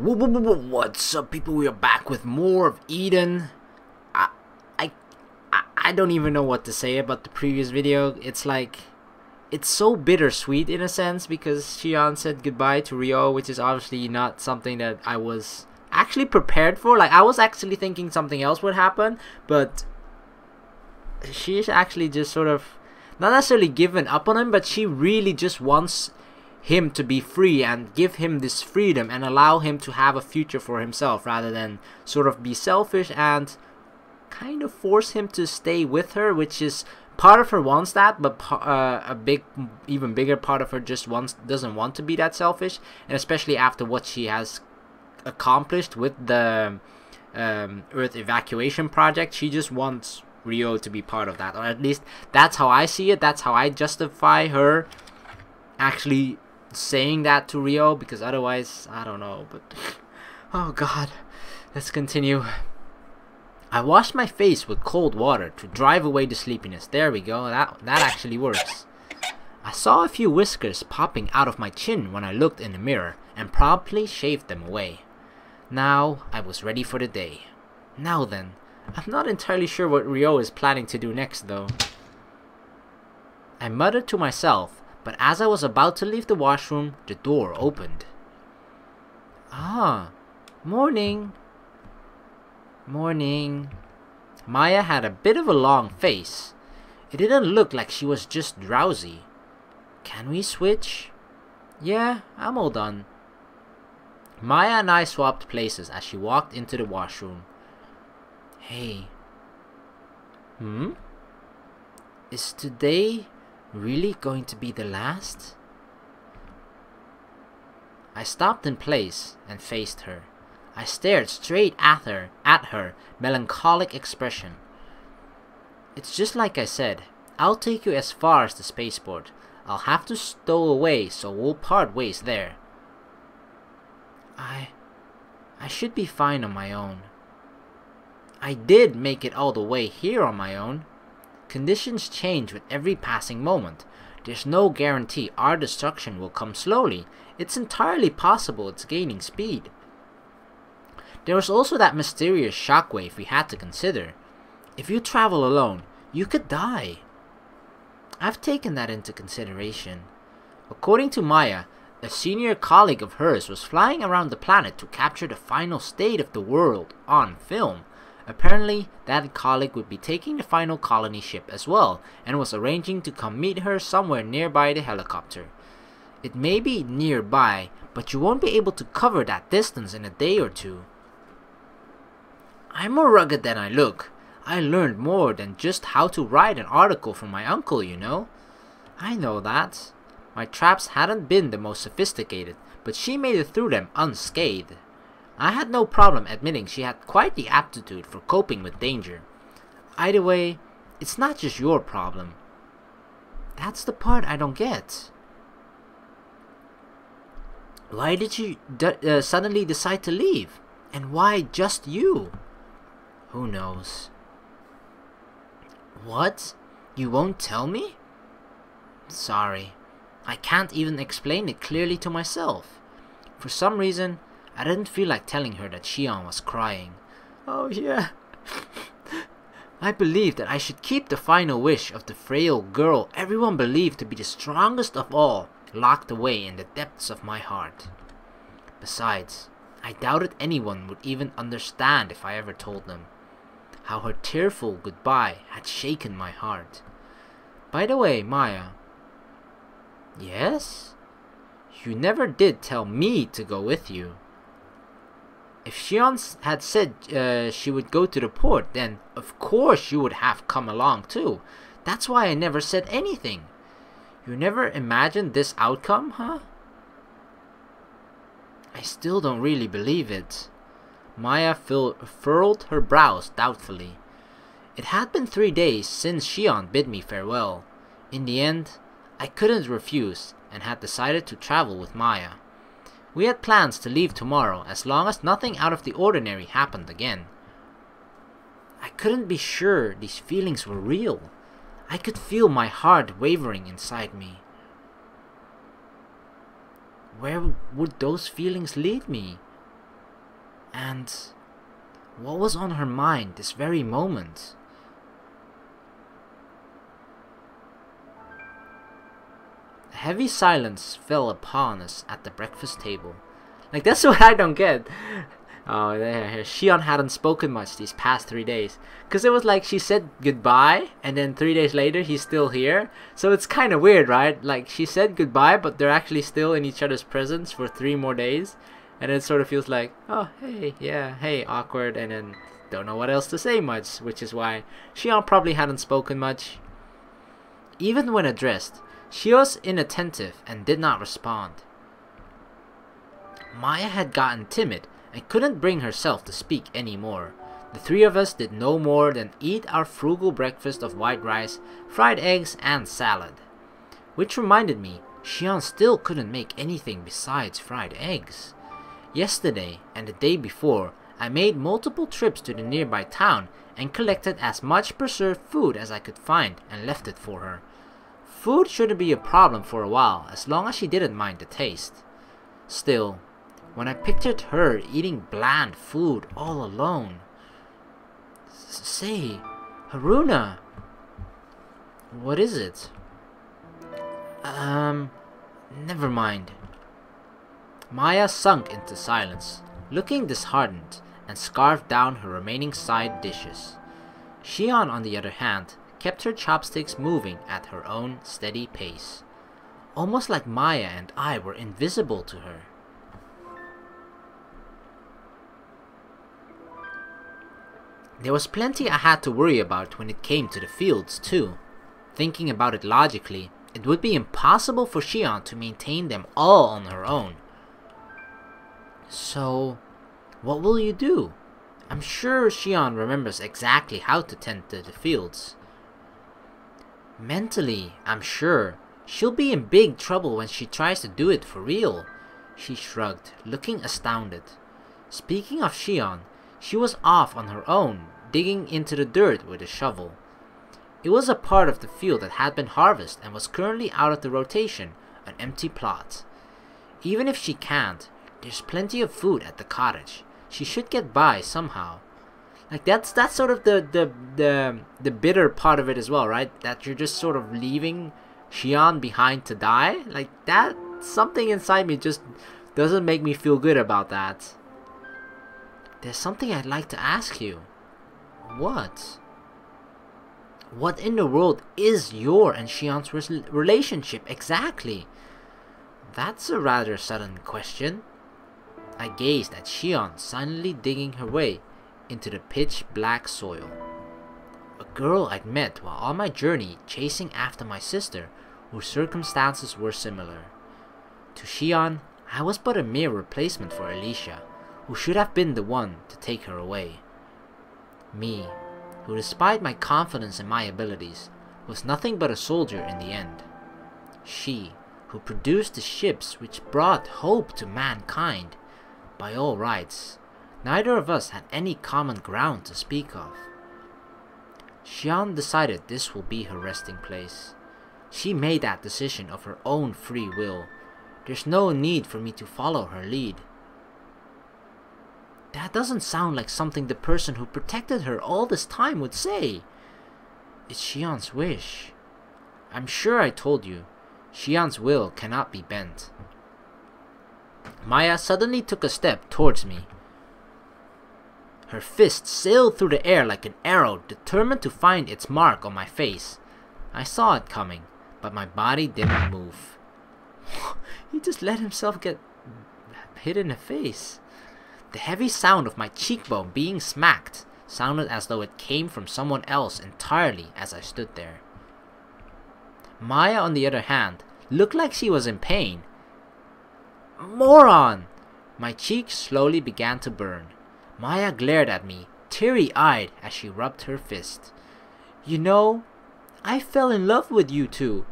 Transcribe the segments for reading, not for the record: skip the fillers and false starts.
What's up, people? We are back with more of Eden. I, I, I don't even know what to say about the previous video. It's like, it's so bittersweet in a sense because Sion said goodbye to Ryou, which is obviously not something that I was actually prepared for. Like, I was actually thinking something else would happen, but she's actually just sort of not necessarily given up on him, but she really just wants him to be free and give him this freedom and allow him to have a future for himself rather than sort of be selfish and kind of force him to stay with her, which is part of her wants that, but even bigger part of her just doesn't want to be that selfish, and especially after what she has accomplished with the Earth evacuation project, she just wants Ryou to be part of that, or at least that's how I see it. That's how I justify her actually saying that to Ryou, because otherwise I don't know. But oh god, let's continue. I washed my face with cold water to drive away the sleepiness. There we go, that actually works. I saw a few whiskers popping out of my chin when I looked in the mirror and promptly shaved them away. Now I was ready for the day. Now then, I'm not entirely sure what Ryou is planning to do next though. I muttered to myself, but as I was about to leave the washroom, the door opened. Ah, morning. Morning. Maya had a bit of a long face. It didn't look like she was just drowsy. Can we switch? Yeah, I'm all done. Maya and I swapped places as she walked into the washroom. Hey. Is today really going to be the last? I stopped in place and faced her. I stared straight at her melancholic expression. It's just like I said. I'll take you as far as the spaceport. I'll have to stow away, so we'll part ways there. I should be fine on my own. I did make it all the way here on my own. Conditions change with every passing moment. There's no guarantee our destruction will come slowly. It's entirely possible it's gaining speed. There was also that mysterious shockwave we had to consider. If you travel alone, you could die. I've taken that into consideration. According to Maya, a senior colleague of hers was flying around the planet to capture the final state of the world on film. Apparently, that colleague would be taking the final colony ship as well, and was arranging to come meet her somewhere nearby the helicopter. It may be nearby, but you won't be able to cover that distance in a day or two. I'm more rugged than I look. I learned more than just how to write an article from my uncle, you know. I know that. My traps hadn't been the most sophisticated, but she made it through them unscathed. I had no problem admitting she had quite the aptitude for coping with danger. Either way, it's not just your problem. That's the part I don't get. Why did you suddenly decide to leave? And why just you? Who knows? What? You won't tell me? Sorry. I can't even explain it clearly to myself. For some reason, I didn't feel like telling her that Sion was crying. Oh yeah. I believed that I should keep the final wish of the frail girl everyone believed to be the strongest of all locked away in the depths of my heart. Besides, I doubted anyone would even understand if I ever told them. How her tearful goodbye had shaken my heart. By the way, Maya. Yes? You never did tell me to go with you. If Sion had said she would go to the port, then of course you would have come along too. That's why I never said anything. You never imagined this outcome, huh? I still don't really believe it. Maya furrowed her brows doubtfully. It had been 3 days since Sion bid me farewell. In the end, I couldn't refuse and had decided to travel with Maya. We had plans to leave tomorrow as long as nothing out of the ordinary happened again. I couldn't be sure these feelings were real. I could feel my heart wavering inside me. Where would those feelings lead me? And what was on her mind this very moment? A heavy silence fell upon us at the breakfast table. Like, that's what I don't get. Oh, there. Sion hadn't spoken much these past 3 days. Because it was like she said goodbye, and then 3 days later, he's still here. So it's kind of weird, right? Like, she said goodbye, but they're actually still in each other's presence for 3 more days. And it sort of feels like, oh, hey, yeah, hey, awkward. And then don't know what else to say much. Which is why Sion probably hadn't spoken much. Even when addressed, she was inattentive and did not respond. Maya had gotten timid and couldn't bring herself to speak anymore. The 3 of us did no more than eat our frugal breakfast of white rice, fried eggs, and salad. Which reminded me, Sion still couldn't make anything besides fried eggs. Yesterday and the day before, I made multiple trips to the nearby town and collected as much preserved food as I could find and left it for her. Food shouldn't be a problem for a while, as long as she didn't mind the taste. Still, when I pictured her eating bland food all alone... Say, Haruna... What is it? Never mind. Maya sunk into silence, looking disheartened, and scarfed down her remaining side dishes. Sion, on the other hand, kept her chopsticks moving at her own steady pace, almost like Maya and I were invisible to her. There was plenty I had to worry about when it came to the fields, too. Thinking about it logically, it would be impossible for Sion to maintain them all on her own. So, what will you do? I'm sure Sion remembers exactly how to tend to the fields. Mentally, I'm sure, she'll be in big trouble when she tries to do it for real. She shrugged, looking astounded. Speaking of Sion, she was off on her own, digging into the dirt with a shovel. It was a part of the field that had been harvested and was currently out of the rotation, an empty plot. Even if she can't, there's plenty of food at the cottage. She should get by somehow. Like, that's sort of the bitter part of it as well, right? That you're just sort of leaving Sion behind to die. Like, that, something inside me just doesn't make me feel good about that. There's something I'd like to ask you. What? What in the world is your and Sion's relationship exactly? That's a rather sudden question. I gazed at Sion silently digging her way into the pitch-black soil. A girl I'd met while on my journey chasing after my sister, whose circumstances were similar. To Sion, I was but a mere replacement for Alicia, who should have been the one to take her away. Me, who despite my confidence in my abilities, was nothing but a soldier in the end. She, who produced the ships which brought hope to mankind. By all rights, neither of us had any common ground to speak of. Sion decided this will be her resting place. She made that decision of her own free will. There's no need for me to follow her lead. That doesn't sound like something the person who protected her all this time would say. It's Sion's wish. I'm sure I told you, Sion's will cannot be bent. Maya suddenly took a step towards me. Her fist sailed through the air like an arrow, determined to find its mark on my face. I saw it coming, but my body didn't move. He just let himself get hit in the face. The heavy sound of my cheekbone being smacked sounded as though it came from someone else entirely as I stood there. Maya, on the other hand, looked like she was in pain. Moron! My cheeks slowly began to burn. Maya glared at me, teary-eyed, as she rubbed her fist. You know, I fell in love with you two.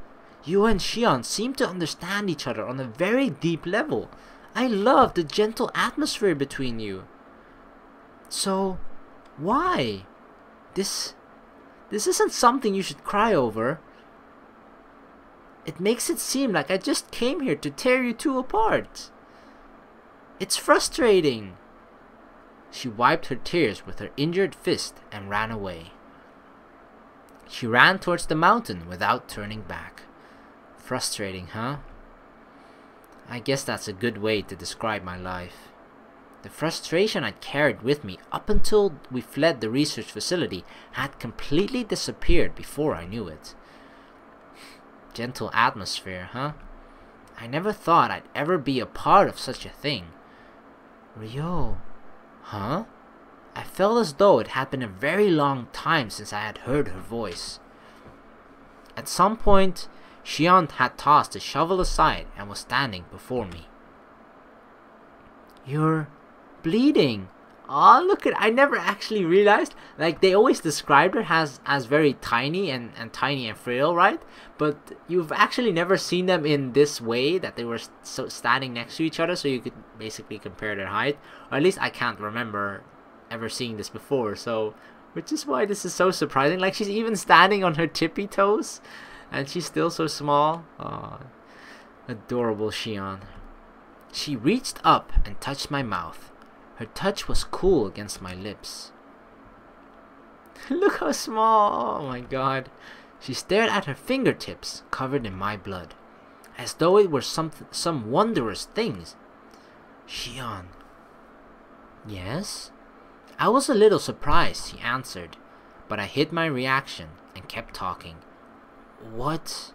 You and Sion seem to understand each other on a very deep level. I love the gentle atmosphere between you. So, why? This isn't something you should cry over. It makes it seem like I just came here to tear you two apart. It's frustrating. She wiped her tears with her injured fist and ran away. She ran towards the mountain without turning back. Frustrating, huh? I guess that's a good way to describe my life. The frustration I carried with me up until we fled the research facility had completely disappeared before I knew it. Gentle atmosphere, huh? I never thought I'd ever be a part of such a thing. Ryou. Huh? I felt as though it had been a very long time since I had heard her voice. At some point, Sion had tossed the shovel aside and was standing before me. You're bleeding. Aw, look at, I never actually realized, like, they always described her as very tiny and tiny and frail, right? But you've actually never seen them in this way, that they were standing next to each other, so you could basically compare their height. Or at least I can't remember ever seeing this before, so, which is why this is so surprising. Like, she's even standing on her tippy toes, and she's still so small. Aw, adorable Sion. She reached up and touched my mouth. Her touch was cool against my lips. Look how small! Oh my god. She stared at her fingertips, covered in my blood, as though it were some wondrous things. Sion. Yes? I was a little surprised, she answered, but I hid my reaction and kept talking. What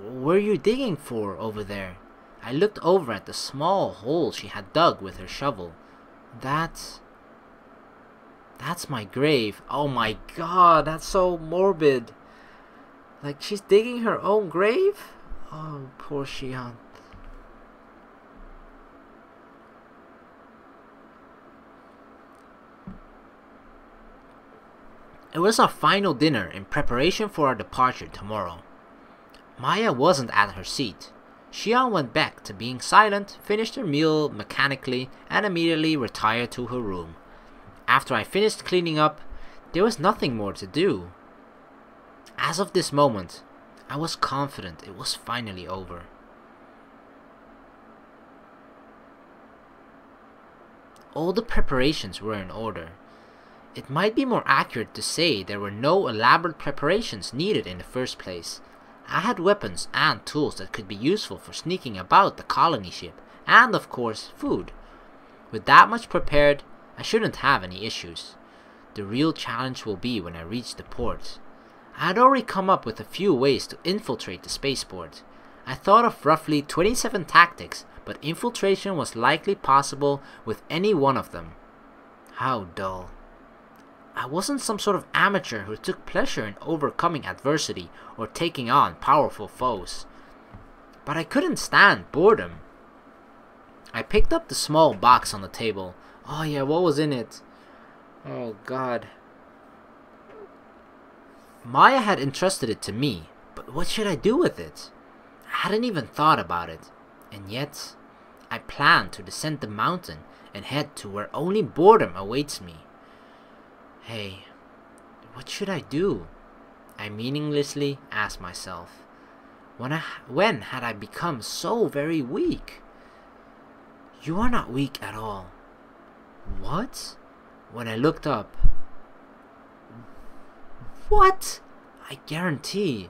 were you digging for over there? I looked over at the small hole she had dug with her shovel. That's my grave. Oh my god, that's so morbid. Like, she's digging her own grave? Oh, poor Sion. It was our final dinner in preparation for our departure tomorrow. Maya wasn't at her seat. Sion went back to being silent, finished her meal mechanically, and immediately retired to her room. After I finished cleaning up, there was nothing more to do. As of this moment, I was confident it was finally over. All the preparations were in order. It might be more accurate to say there were no elaborate preparations needed in the first place. I had weapons and tools that could be useful for sneaking about the colony ship, and of course, food. With that much prepared, I shouldn't have any issues. The real challenge will be when I reach the port. I had already come up with a few ways to infiltrate the spaceport. I thought of roughly 27 tactics, but infiltration was likely possible with any one of them. How dull. I wasn't some sort of amateur who took pleasure in overcoming adversity or taking on powerful foes. But I couldn't stand boredom. I picked up the small box on the table. Oh yeah, what was in it? Oh god. Maya had entrusted it to me, but what should I do with it? I hadn't even thought about it, and yet I planned to descend the mountain and head to where only boredom awaits me. Hey, what should I do? I meaninglessly asked myself. When had I become so very weak? You are not weak at all. What? When I looked up. What? I guarantee.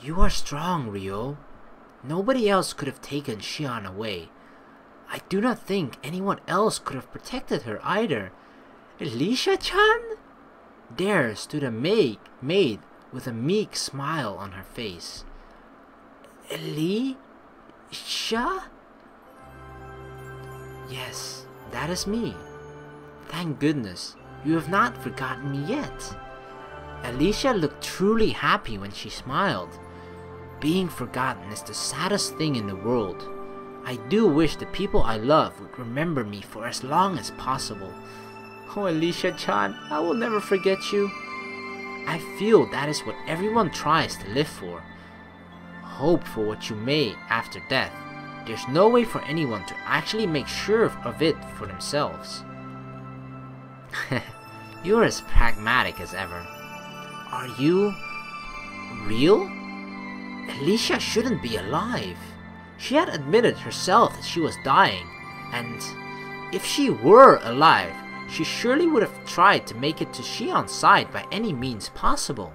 You are strong, Ryou. Nobody else could have taken Sion away. I do not think anyone else could have protected her either. Alicia-chan? There stood a maid with a meek smile on her face. Alicia? Yes, that is me. Thank goodness, you have not forgotten me yet. Alicia looked truly happy when she smiled. Being forgotten is the saddest thing in the world. I do wish the people I love would remember me for as long as possible. Oh, Alicia-chan, I will never forget you. I feel that is what everyone tries to live for. Hope for what you may after death. There's no way for anyone to actually make sure of it for themselves. You're as pragmatic as ever. Are you real? Alicia shouldn't be alive. She had admitted herself that she was dying, and if she were alive, she surely would have tried to make it to Sion's side by any means possible.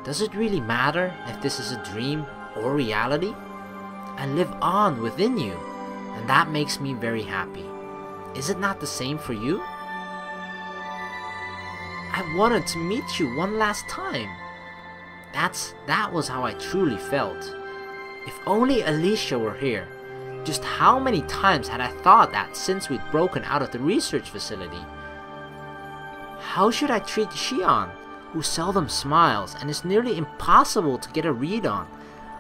Does it really matter if this is a dream or reality? I live on within you, and that makes me very happy. Is it not the same for you? I wanted to meet you one last time. That was how I truly felt. If only Alicia were here. Just how many times had I thought that since we'd broken out of the research facility? How should I treat Sion, who seldom smiles and is nearly impossible to get a read on?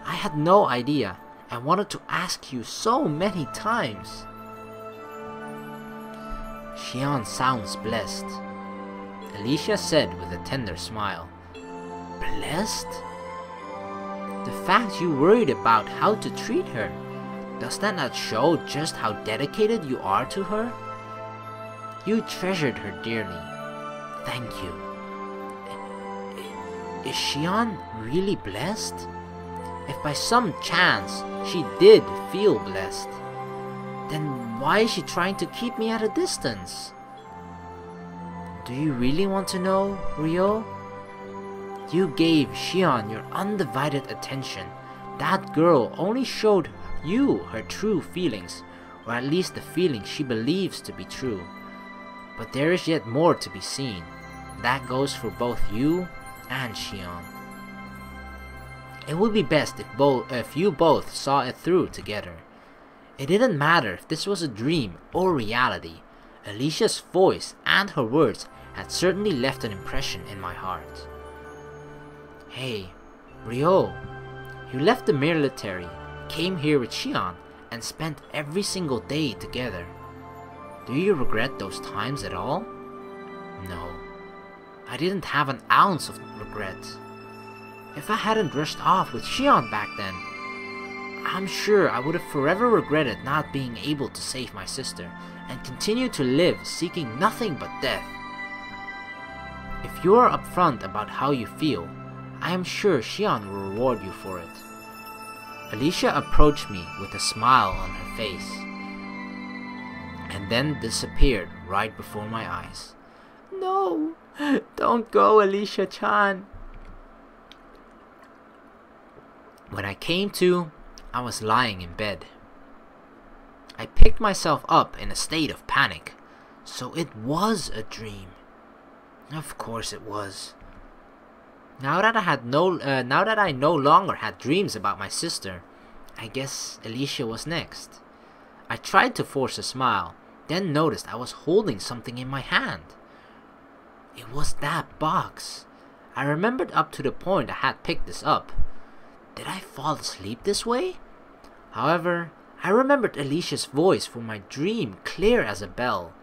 I had no idea and wanted to ask you so many times. Sion sounds blessed, Alicia said with a tender smile. Blessed? The fact you worried about how to treat her, does that not show just how dedicated you are to her? You treasured her dearly. Thank you. Is Sion really blessed? If by some chance she did feel blessed, then why is she trying to keep me at a distance? Do you really want to know, Ryou? You gave Sion your undivided attention. That girl only showed you her true feelings, or at least the feelings she believes to be true. But there is yet more to be seen. That goes for both you and Sion. It would be best if you both saw it through together. It didn't matter if this was a dream or reality. Alicia's voice and her words had certainly left an impression in my heart. Hey, Ryou, you left the military, came here with Sion, and spent every single day together. Do you regret those times at all? No, I didn't have an ounce of regret. If I hadn't rushed off with Sion back then, I'm sure I would have forever regretted not being able to save my sister and continue to live seeking nothing but death. If you are upfront about how you feel, I am sure Sion will reward you for it. Alicia approached me with a smile on her face, and then disappeared right before my eyes. No, don't go, Alicia-chan. When I came to, I was lying in bed. I picked myself up in a state of panic. So it was a dream. Of course it was. Now that I no longer had dreams about my sister, I guess Alicia was next. I tried to force a smile, then noticed I was holding something in my hand. It was that box. I remembered up to the point I had picked this up. Did I fall asleep this way? However, I remembered Alicia's voice from my dream clear as a bell.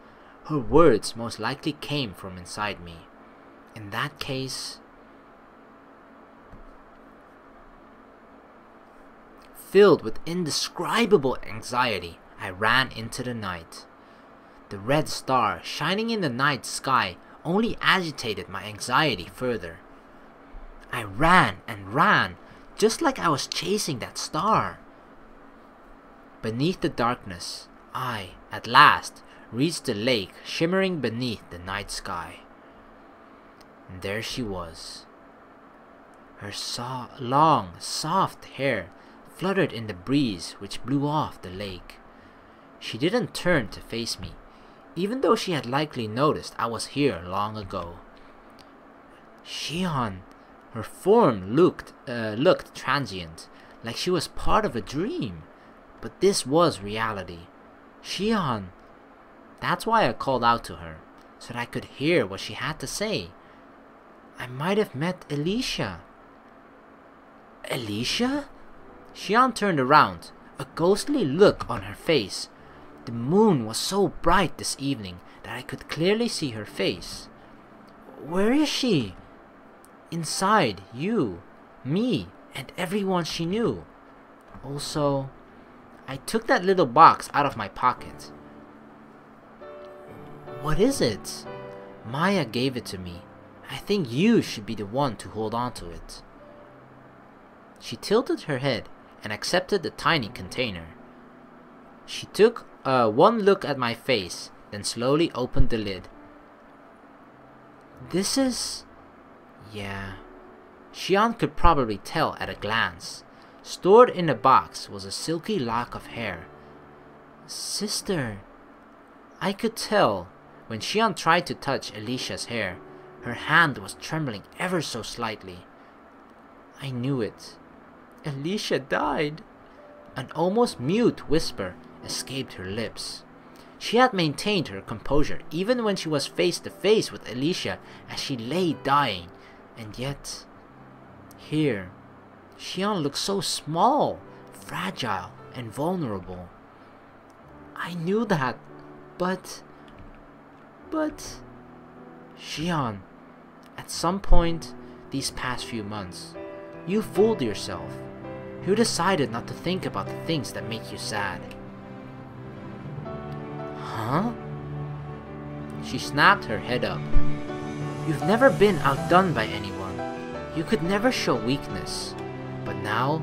Her words most likely came from inside me. In that case... Filled with indescribable anxiety, I ran into the night. The red star shining in the night sky only agitated my anxiety further. I ran and ran, just like I was chasing that star. Beneath the darkness, I, at last, reached the lake shimmering beneath the night sky. And there she was. Her long, soft hair fluttered in the breeze which blew off the lake. She didn't turn to face me, even though she had likely noticed I was here long ago. Sion, her form looked transient, like she was part of a dream. But this was reality. Sion. That's why I called out to her, so that I could hear what she had to say. I might have met Alicia. Alicia? Sion turned around, a ghostly look on her face. The moon was so bright this evening that I could clearly see her face. Where is she? Inside you, me, and everyone she knew. Also, I took that little box out of my pocket. What is it? Maya gave it to me. I think you should be the one to hold on to it. She tilted her head and accepted the tiny container. She took one look at my face, then slowly opened the lid. This is... yeah. Sion could probably tell at a glance. Stored in a box was a silky lock of hair. Sister... I could tell. When Sion tried to touch Alicia's hair, her hand was trembling ever so slightly. I knew it. Alicia died. An almost mute whisper escaped her lips. She had maintained her composure even when she was face to face with Alicia as she lay dying, and yet, here, Sion looked so small, fragile, and vulnerable. I knew that, but... Sion, at some point these past few months, you fooled yourself. You decided not to think about the things that make you sad. Huh? She snapped her head up. You've never been outdone by anyone. You could never show weakness. But now,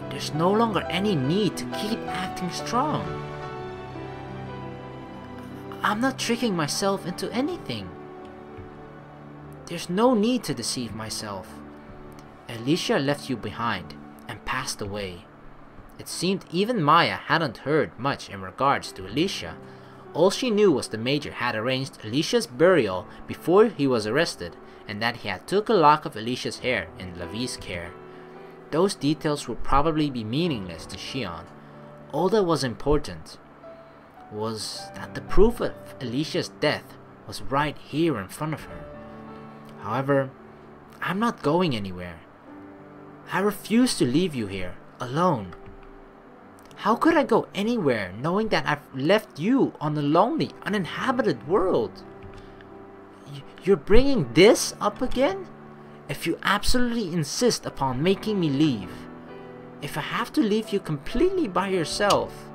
there's no longer any need to keep acting strong. I'm not tricking myself into anything. There's no need to deceive myself. Alicia left you behind and passed away. It seemed even Maya hadn't heard much in regards to Alicia. All she knew was the Major had arranged Alicia's burial before he was arrested, and that he had took a lock of Alicia's hair in Lavie's care. Those details would probably be meaningless to Sion. All that was important was that the proof of Alicia's death was right here in front of her. However, I'm not going anywhere. I refuse to leave you here, alone. How could I go anywhere knowing that I've left you on a lonely, uninhabited world? You're bringing this up again? If you absolutely insist upon making me leave, if I have to leave you completely by yourself...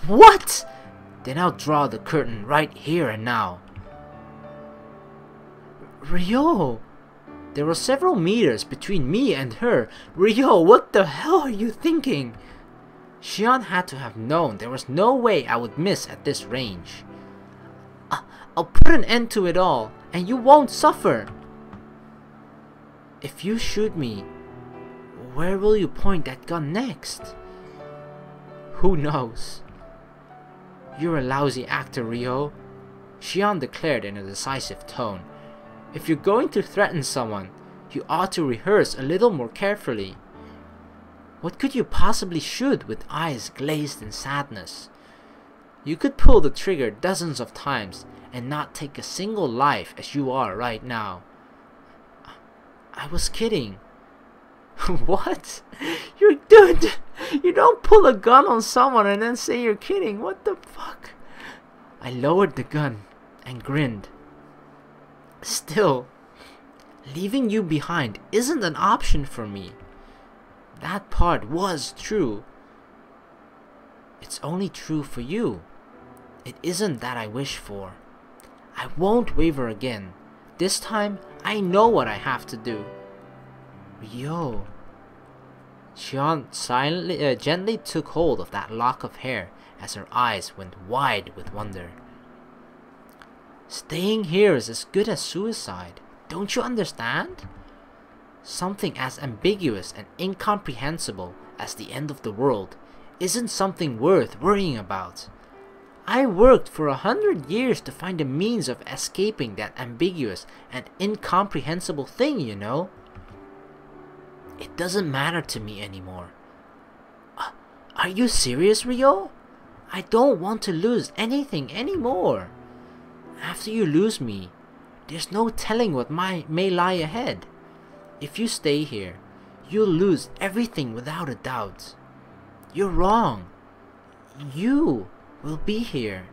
What? Then I'll draw the curtain right here and now. Ryou! There were several meters between me and her. Ryou, what the hell are you thinking? Sion had to have known there was no way I would miss at this range. I'll put an end to it all, and you won't suffer. If you shoot me, where will you point that gun next? Who knows? You're a lousy actor, Ryou, Sion declared in a decisive tone. If you're going to threaten someone, you ought to rehearse a little more carefully. What could you possibly shoot with eyes glazed in sadness? You could pull the trigger dozens of times and not take a single life as you are right now. I was kidding. What? You don't pull a gun on someone and then say you're kidding. What the fuck? I lowered the gun and grinned. Still, leaving you behind isn't an option for me. That part was true. It's only true for you. It isn't that I wish for. I won't waver again. This time, I know what I have to do. Ryou. Sion silently, gently took hold of that lock of hair as her eyes went wide with wonder. Staying here is as good as suicide. Don't you understand? Something as ambiguous and incomprehensible as the end of the world isn't something worth worrying about. I worked for 100 years to find a means of escaping that ambiguous and incomprehensible thing, you know. It doesn't matter to me anymore. Are you serious, Ryou? I don't want to lose anything anymore. After you lose me, there's no telling what may lie ahead. If you stay here, you'll lose everything without a doubt. You're wrong. You will be here.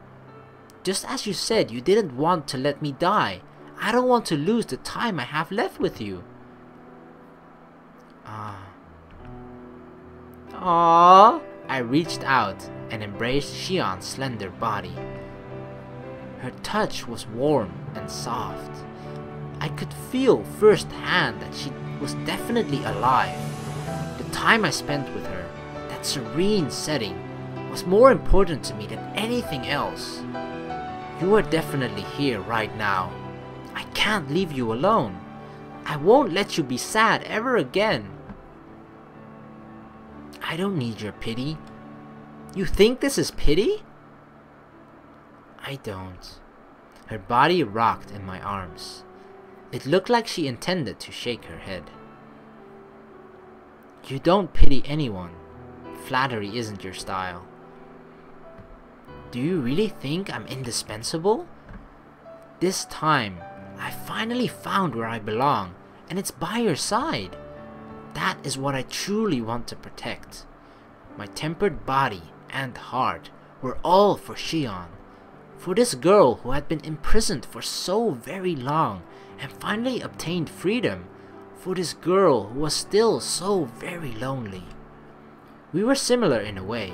Just as you said you didn't want to let me die, I don't want to lose the time I have left with you. Aww. I reached out and embraced Sion's slender body. Her touch was warm and soft. I could feel firsthand that she was definitely alive. The time I spent with her, that serene setting, was more important to me than anything else. You are definitely here right now. I can't leave you alone. I won't let you be sad ever again. I don't need your pity. You think this is pity? I don't. Her body rocked in my arms. It looked like she intended to shake her head. You don't pity anyone. Flattery isn't your style. Do you really think I'm indispensable? This time, I finally found where I belong, and it's by your side. That is what I truly want to protect. My tempered body and heart were all for Sion, for this girl who had been imprisoned for so very long and finally obtained freedom, for this girl who was still so very lonely. We were similar in a way.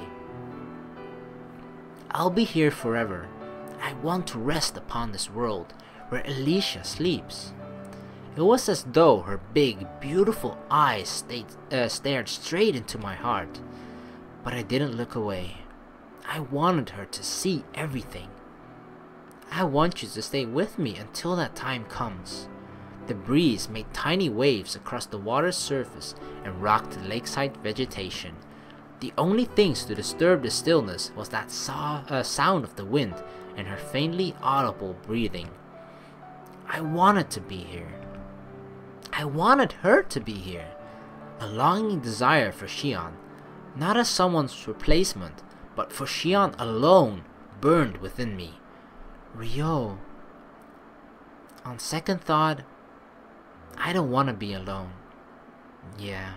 I'll be here forever. I want to rest upon this world where Alicia sleeps. It was as though her big, beautiful eyes stared straight into my heart. But I didn't look away. I wanted her to see everything. I want you to stay with me until that time comes. The breeze made tiny waves across the water's surface and rocked the lakeside vegetation. The only things to disturb the stillness was that sound of the wind and her faintly audible breathing. I wanted to be here. I wanted her to be here. A longing desire for Sion, not as someone's replacement, but for Sion alone, burned within me. Ryou. On second thought, I don't want to be alone. Yeah.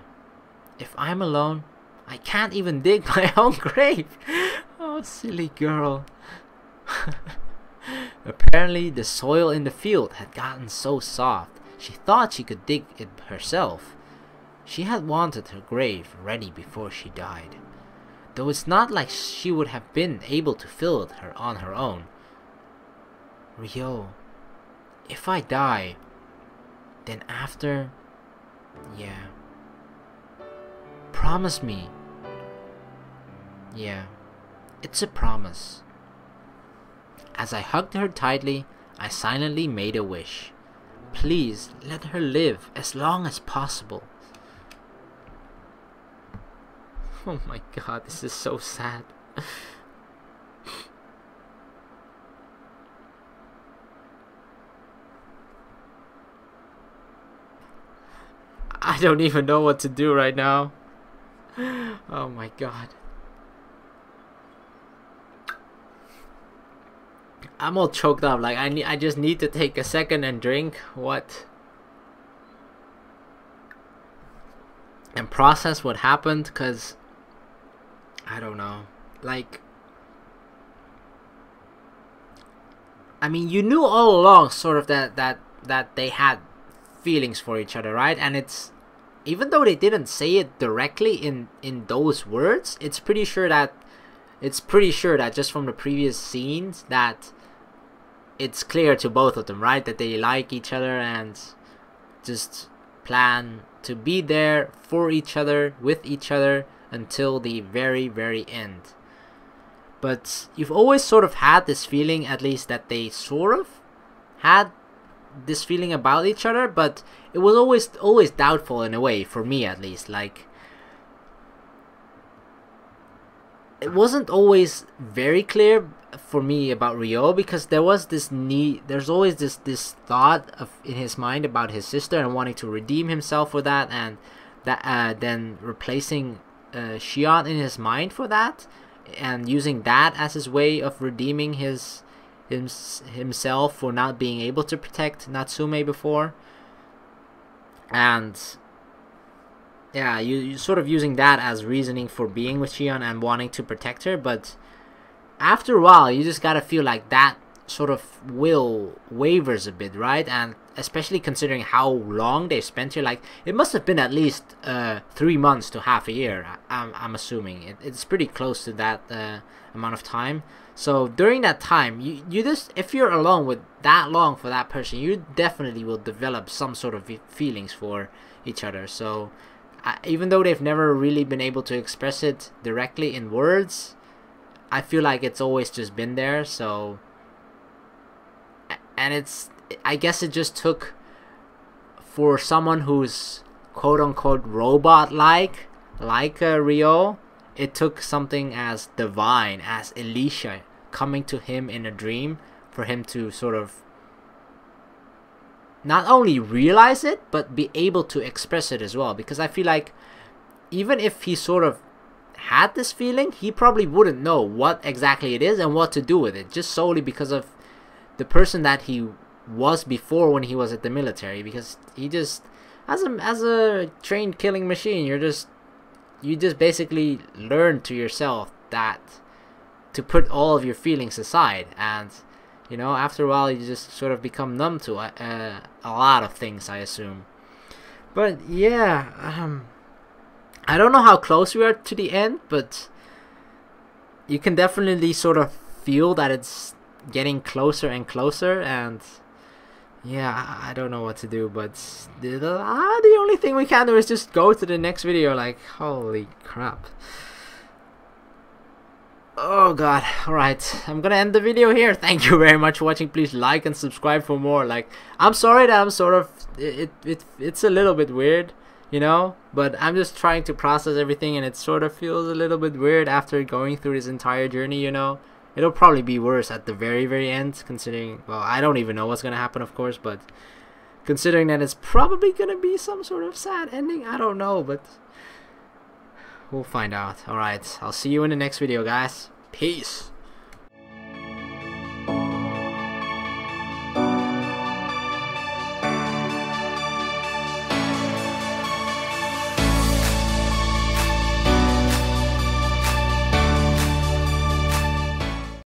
If I'm alone, I can't even dig my own grave. Oh, silly girl. Apparently, the soil in the field had gotten so soft, she thought she could dig it herself. She had wanted her grave ready before she died, though it's not like she would have been able to fill it on her own. Ryou, if I die, then after, yeah. Promise me. Yeah, it's a promise. As I hugged her tightly, I silently made a wish. Please let her live as long as possible. Oh my god, this is so sad. I don't even know what to do right now. Oh my god. I'm all choked up. Like I just need to take a second and drink what and process what happened, cause I don't know. Like, I mean, you knew all along, sort of that they had feelings for each other, right? And it's, even though they didn't say it directly in those words, it's pretty sure that just from the previous scenes that it's clear to both of them, right? That they like each other and just plan to be there for each other, with each other, until the very, very end. But you've always sort of had this feeling, at least, that they sort of had this feeling about each other, but it was always doubtful in a way, for me at least. Like, it wasn't always very clear for me about Ryou, because there was this need, there's always this thought in his mind about his sister and wanting to redeem himself for that, and that then replacing Sion in his mind for that, and using that as his way of redeeming himself for not being able to protect Natsume before. And yeah, you sort of using that as reasoning for being with Sion and wanting to protect her. But after a while, you just gotta feel like that sort of will wavers a bit, right? And especially considering how long they spent here, like, it must have been at least 3 months to half a year. I'm assuming it's pretty close to that amount of time. So during that time, you just, if you're alone with that long for that person, you definitely will develop some sort of feelings for each other. So even though they've never really been able to express it directly in words, I feel like it's always just been there. So, and I guess it just took for someone who's quote unquote robot like Ryou, it took something as divine as Elisha coming to him in a dream for him to sort of not only realize it but be able to express it as well. Because I feel like even if he sort of had this feeling, he probably wouldn't know what exactly it is and what to do with it, just solely because of the person that he was before when he was at the military. Because he just, as a trained killing machine, you just basically learn to yourself that to put all of your feelings aside, and you know, after a while you just sort of become numb to a lot of things, I assume. But yeah, I don't know how close we are to the end, but you can definitely sort of feel that it's getting closer and closer. And yeah, I don't know what to do, but the only thing we can do is just go to the next video. Like, holy crap. Oh god. Alright, I'm gonna end the video here. Thank you very much for watching. Please like and subscribe for more. Like, I'm sorry that I'm sort of it's a little bit weird, you know, but I'm just trying to process everything, and it sort of feels a little bit weird after going through this entire journey, you know. It'll probably be worse at the very end, considering, well, I don't even know what's gonna happen, of course, but considering that it's probably gonna be some sort of sad ending, I don't know, but we'll find out. Alright, I'll see you in the next video, guys. Peace.